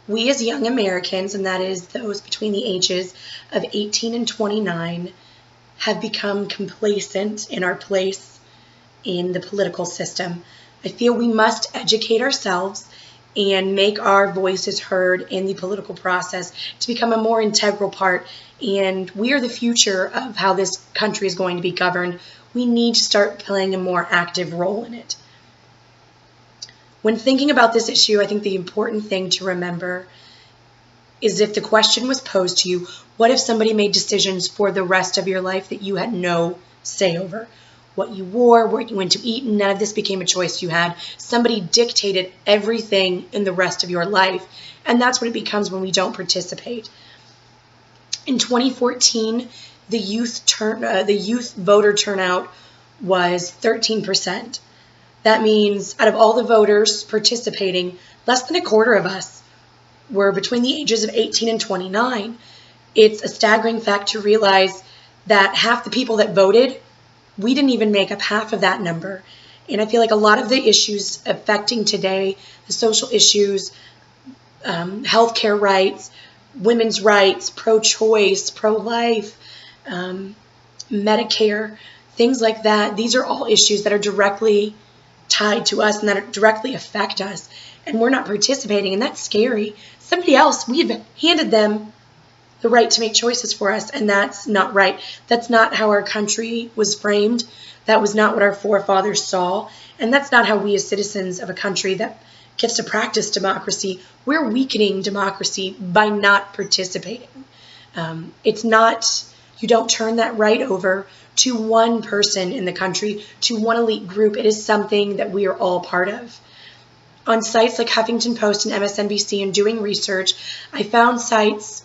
We as young Americans, and that is those between the ages of 18 and 29, have become complacent in our place in the political system. I feel we must educate ourselves and make our voices heard in the political process to become a more integral part. And we are the future of how this country is going to be governed. We need to start playing a more active role in it. When thinking about this issue, I think the important thing to remember is if the question was posed to you, what if somebody made decisions for the rest of your life that you had no say over? What you wore, where you went to eat, none of this became a choice you had. Somebody dictated everything in the rest of your life. And that's what it becomes when we don't participate. In 2014, the youth voter turnout was 13%. That means out of all the voters participating, less than a quarter of us were between the ages of 18 and 29. It's a staggering fact to realize that half the people that voted, we didn't even make up half of that number. And I feel like a lot of the issues affecting today, the social issues, healthcare rights, women's rights, pro-choice, pro-life, Medicare, things like that, these are all issues that are directly tied to us and that directly affect us. And we're not participating, and that's scary. Somebody else, we've handed them the right to make choices for us, and that's not right. That's not how our country was framed. That was not what our forefathers saw, and that's not how we as citizens of a country that gets to practice democracy, we're weakening democracy by not participating. It's not, you don't turn that right over to one person in the country, to one elite group. It is something that we are all part of. On sites like Huffington Post and MSNBC and doing research, I found sites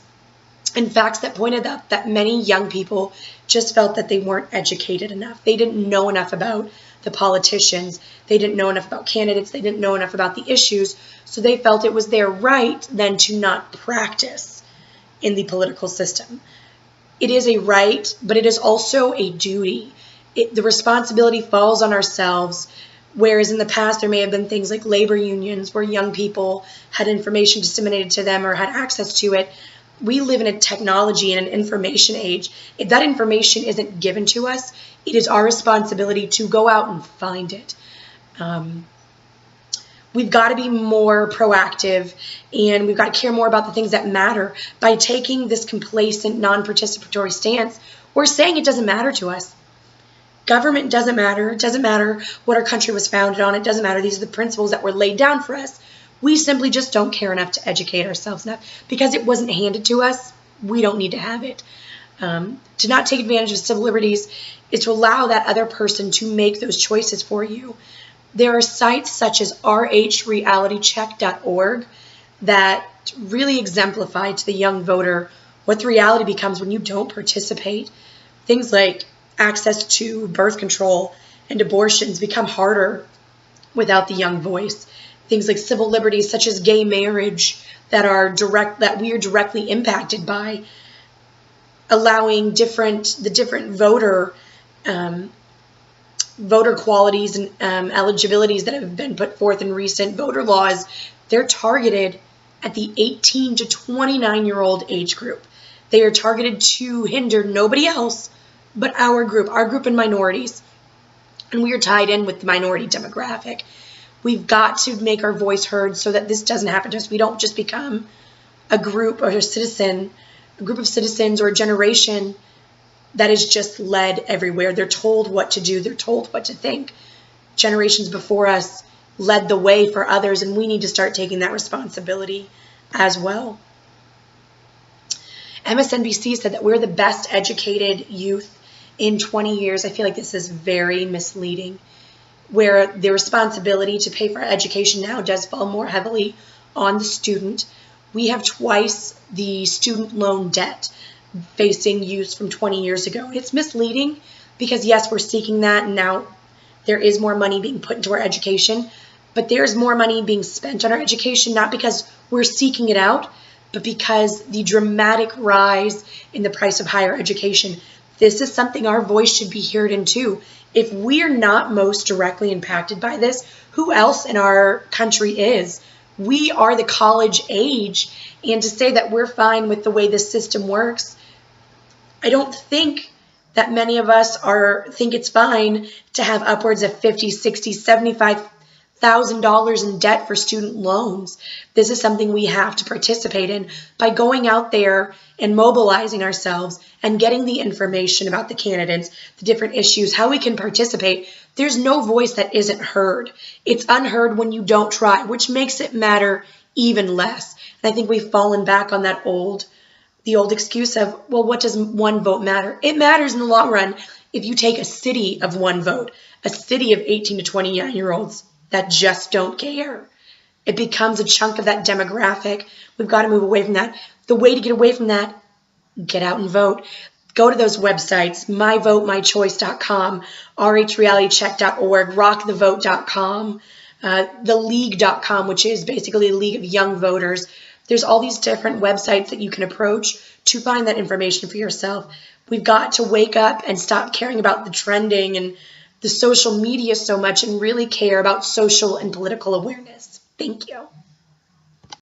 and facts that pointed out that many young people just felt that they weren't educated enough. They didn't know enough about the politicians. They didn't know enough about candidates. They didn't know enough about the issues. So they felt it was their right then to not practice in the political system. It is a right, but it is also a duty. The responsibility falls on ourselves, whereas in the past there may have been things like labor unions where young people had information disseminated to them or had access to it. We live in a technology and an information age. If that information isn't given to us, it is our responsibility to go out and find it. We've got to be more proactive, and we've got to care more about the things that matter. By taking this complacent, non-participatory stance, we're saying it doesn't matter to us. Government doesn't matter. It doesn't matter what our country was founded on. It doesn't matter. These are the principles that were laid down for us. We simply just don't care enough to educate ourselves enough. Because it wasn't handed to us, we don't need to have it. To not take advantage of civil liberties is to allow that other person to make those choices for you. There are sites such as rhrealitycheck.org that really exemplify to the young voter what the reality becomes when you don't participate. Things like access to birth control and abortions become harder without the young voice. Things like civil liberties such as gay marriage that we are directly impacted by, allowing the different voter qualities and eligibilities that have been put forth in recent voter laws. They're targeted at the 18 to 29-year-old age group. They are targeted to hinder nobody else but our group and minorities. And we are tied in with the minority demographic. We've got to make our voice heard so that this doesn't happen to us. We don't just become a group of citizens or a generation that is just led everywhere. They're told what to do. They're told what to think. Generations before us led the way for others, and we need to start taking that responsibility as well. MSNBC said that we're the best educated youth in 20 years. I feel like this is very misleading, where the responsibility to pay for education now does fall more heavily on the student. We have twice the student loan debt facing youth from 20 years ago. It's misleading because, yes, we're seeking that, and now there is more money being put into our education, but there's more money being spent on our education, not because we're seeking it out, but because the dramatic rise in the price of higher education. This is something our voice should be heard in too. If we're not most directly impacted by this, who else in our country is? We are the college age, and to say that we're fine with the way this system works, I don't think that many of us think it's fine to have upwards of $50, $60, $75,000 in debt for student loans. This is something we have to participate in by going out there and mobilizing ourselves and getting the information about the candidates, the different issues, how we can participate. There's no voice that isn't heard. It's unheard when you don't try, which makes it matter even less. And I think we've fallen back on the old excuse of, well, what does one vote matter? It matters in the long run if you take a city of one vote, a city of 18 to 29-year-olds that just don't care. It becomes a chunk of that demographic. We've got to move away from that. The way to get away from that, get out and vote. Go to those websites, myvotemychoice.com, rhrealitycheck.org, rockthevote.com, theleague.com, which is basically a league of young voters. There's all these different websites that you can approach to find that information for yourself. We've got to wake up and stop caring about the trending and the social media so much and really care about social and political awareness. Thank you.